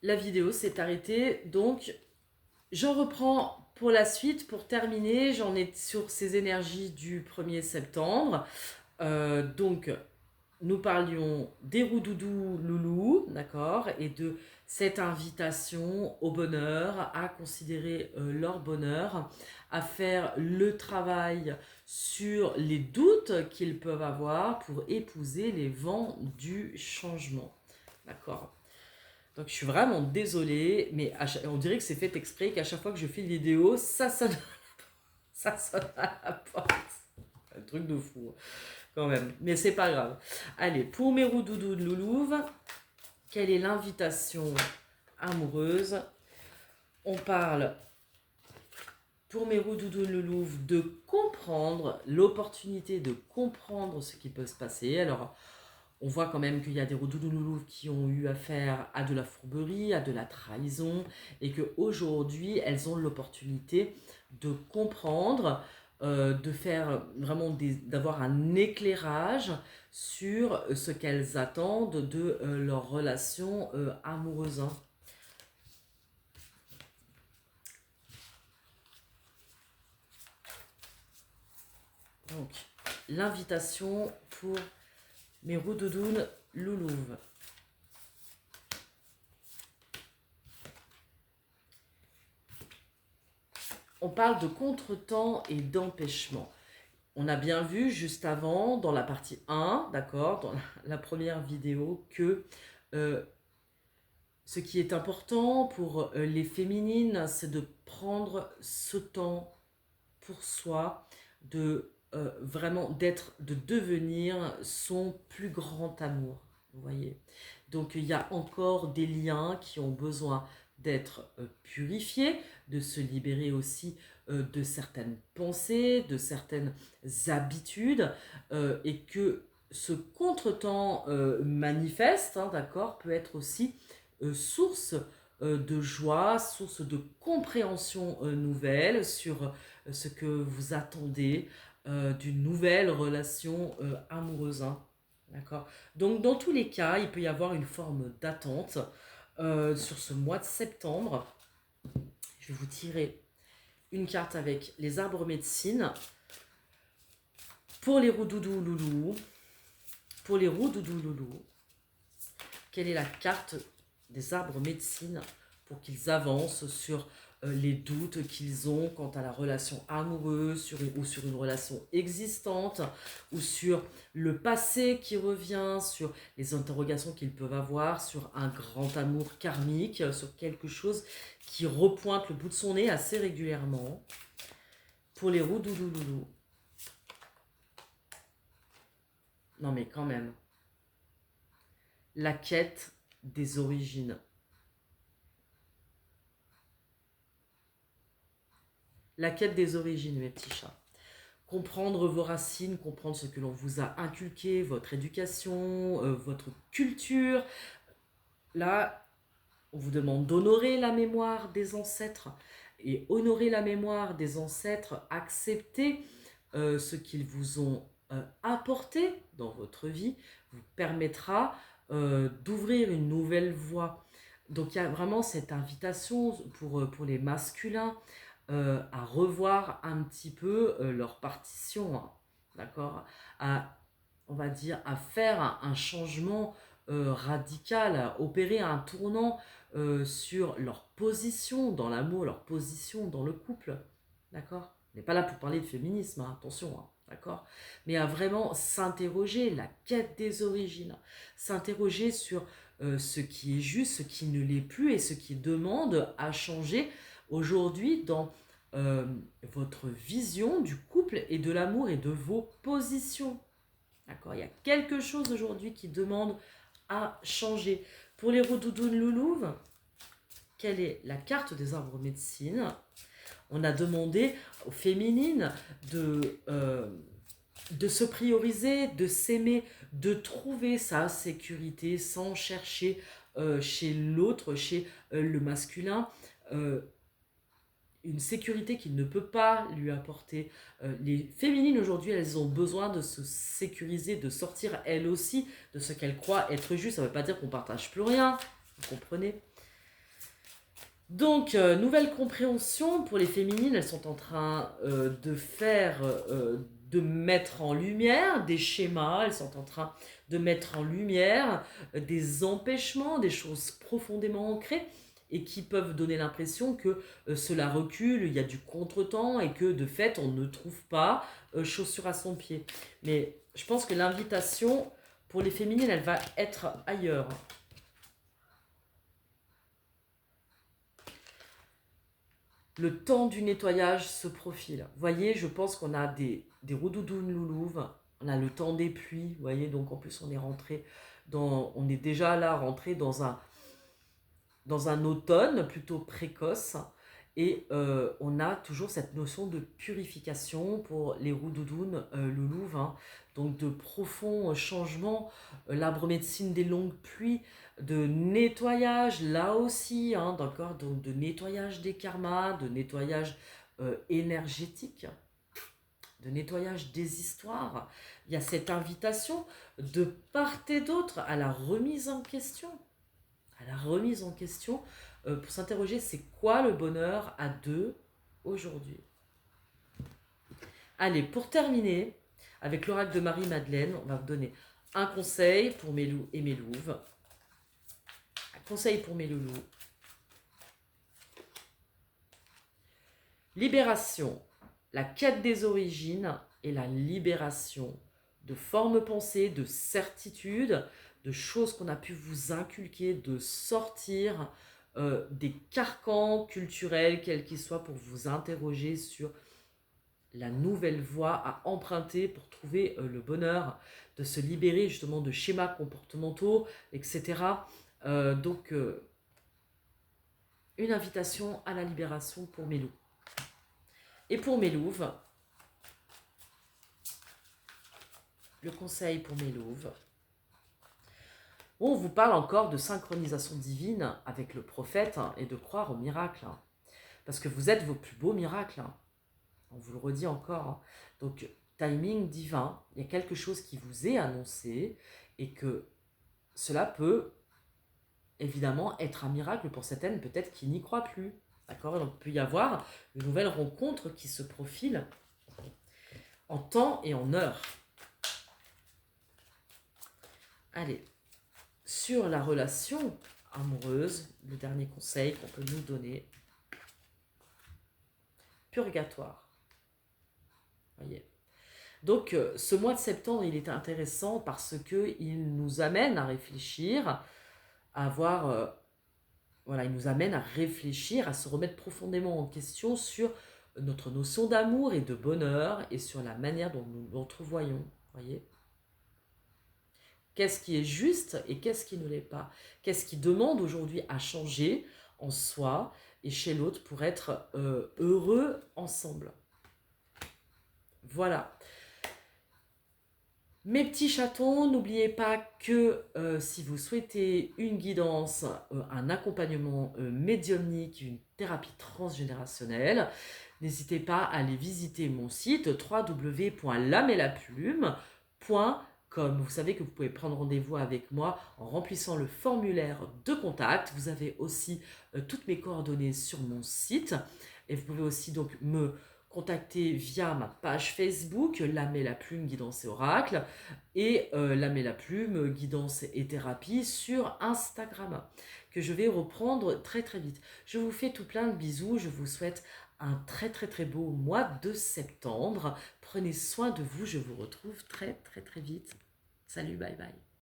la vidéo s'est arrêtée, donc je reprends pour la suite, pour terminer. J'en ai sur ces énergies du 1er septembre. Donc, nous parlions des roudoudous loulous, d'accord, et de cette invitation au bonheur, à considérer leur bonheur, à faire le travail sur les doutes qu'ils peuvent avoir pour épouser les vents du changement. D'accord. Donc je suis vraiment désolée, mais on dirait que c'est fait exprès qu'à chaque fois que je fais une vidéo, ça sonne, ça sonne à la porte. Un truc de fou, quand même. Mais c'est pas grave. Allez, pour mes roudoudous de Loulouve, quelle est l'invitation amoureuse? On parle, pour mes roudoudous de Loulouve, de comprendre, l'opportunité de comprendre ce qui peut se passer. Alors, on voit quand même qu'il y a des roudoudous qui ont eu affaire à de la fourberie, à de la trahison, et qu'aujourd'hui, elles ont l'opportunité de comprendre, de faire vraiment d'avoir un éclairage sur ce qu'elles attendent de leur relation amoureuse. Donc, l'invitation pour mes roudoudounes loulouves. On parle de contretemps et d'empêchement. On a bien vu juste avant, dans la partie 1, d'accord, dans la première vidéo, que ce qui est important pour les féminines, c'est de prendre ce temps pour soi, de vraiment de devenir son plus grand amour. Vous voyez. Donc il y a encore des liens qui ont besoin d'être purifiés, de se libérer aussi de certaines pensées, de certaines habitudes, et que ce contretemps manifeste, hein, d'accord, peut être aussi source de joie, source de compréhension nouvelle sur ce que vous attendez d'une nouvelle relation amoureuse. Hein. D'accord. Donc, dans tous les cas, il peut y avoir une forme d'attente sur ce mois de septembre. Je vais vous tirer une carte avec les arbres médecine. Pour les roudoudous loulous, pour les roudoudous loulous, quelle est la carte des arbres médecine pour qu'ils avancent sur les doutes qu'ils ont quant à la relation amoureuse ou sur une relation existante ou sur le passé qui revient, sur les interrogations qu'ils peuvent avoir, sur un grand amour karmique, sur quelque chose qui repointe le bout de son nez assez régulièrement. Pour les roudoudouloulous. Non mais quand même. La quête des origines. La quête des origines, mes petits chats. Comprendre vos racines, comprendre ce que l'on vous a inculqué, votre éducation, votre culture. Là, on vous demande d'honorer la mémoire des ancêtres. Et honorer la mémoire des ancêtres, accepter ce qu'ils vous ont apporté dans votre vie, vous permettra d'ouvrir une nouvelle voie. Donc il y a vraiment cette invitation pour les masculins à revoir un petit peu leur partition, hein, d'accord, on va dire, à faire un changement radical, à opérer un tournant sur leur position dans l'amour, leur position dans le couple, d'accord. On n'est pas là pour parler de féminisme, hein, attention, hein, d'accord, mais à vraiment s'interroger, la quête des origines, s'interroger sur ce qui est juste, ce qui ne l'est plus et ce qui demande à changer aujourd'hui dans votre vision du couple et de l'amour et de vos positions. D'accord. Il y a quelque chose aujourd'hui qui demande à changer. Pour les roudoudounes loulouves, quelle est la carte des arbres médecine? On a demandé aux féminines de se prioriser, de s'aimer, de trouver sa sécurité sans chercher chez l'autre, chez le masculin, une sécurité qu'il ne peut pas lui apporter. Les féminines aujourd'hui, elles ont besoin de se sécuriser, de sortir elles aussi de ce qu'elles croient être juste. Ça ne veut pas dire qu'on ne partage plus rien, vous comprenez? Donc, nouvelle compréhension pour les féminines, elles sont en train de mettre en lumière des schémas, elles sont en train de mettre en lumière des empêchements, des choses profondément ancrées et qui peuvent donner l'impression que cela recule, il y a du contretemps et que de fait on ne trouve pas chaussure à son pied. Mais je pense que l'invitation pour les féminines, elle va être ailleurs. Le temps du nettoyage se profile. Vous voyez, je pense qu'on a des roudoudounes loulouves, on a le temps des pluies, vous voyez, donc en plus on est déjà là rentré dans un automne plutôt précoce, et on a toujours cette notion de purification pour les roudoudounes loulouves, hein, donc de profonds changements, l'arbre médecine des longues pluies, de nettoyage là aussi, hein, d'accord, donc de nettoyage des karmas, de nettoyage énergétique, de nettoyage des histoires. Il y a cette invitation de part et d'autre à la remise en question, pour s'interroger, c'est quoi le bonheur à deux aujourd'hui. Allez, pour terminer, avec l'oracle de Marie-Madeleine, on va vous donner un conseil pour mes loups et mes louves. Un conseil pour mes loulous. Libération, la quête des origines et la libération de formes pensées, de certitudes, de choses qu'on a pu vous inculquer, de sortir des carcans culturels, quels qu'ils soient, pour vous interroger sur la nouvelle voie à emprunter pour trouver le bonheur, de se libérer justement de schémas comportementaux, etc. Donc, une invitation à la libération pour mes loups. Et pour mes louves, le conseil pour mes louves. On vous parle encore de synchronisation divine avec le prophète, hein, et de croire au miracle. Hein, parce que vous êtes vos plus beaux miracles. Hein. On vous le redit encore. Hein. Donc, timing divin, il y a quelque chose qui vous est annoncé et que cela peut évidemment être un miracle pour certaines, peut-être qui n'y croient plus. D'accord. Donc, il peut y avoir une nouvelle rencontre qui se profile en temps et en heure. Allez, sur la relation amoureuse, le dernier conseil qu'on peut nous donner, purgatoire. Voyez. Donc, ce mois de septembre, il est intéressant parce qu'il nous amène à réfléchir, à avoir, voilà, il nous amène à réfléchir, à se remettre profondément en question sur notre notion d'amour et de bonheur et sur la manière dont nous l'entrevoyons. Voyez. Qu'est-ce qui est juste et qu'est-ce qui ne l'est pas? Qu'est-ce qui demande aujourd'hui à changer en soi et chez l'autre pour être heureux ensemble? Voilà. Mes petits chatons, n'oubliez pas que si vous souhaitez une guidance, un accompagnement médiumnique, une thérapie transgénérationnelle, n'hésitez pas à aller visiter mon site www.lamelaplume.com. Vous savez que vous pouvez prendre rendez-vous avec moi en remplissant le formulaire de contact. Vous avez aussi toutes mes coordonnées sur mon site et vous pouvez aussi donc me contacter via ma page Facebook, Lamé la Plume Guidance et Oracle, et Lamé la Plume Guidance et Thérapie sur Instagram, que je vais reprendre très très vite. Je vous fais tout plein de bisous, je vous souhaite un très très très beau mois de septembre. Prenez soin de vous, je vous retrouve très très très vite. Salut, bye bye.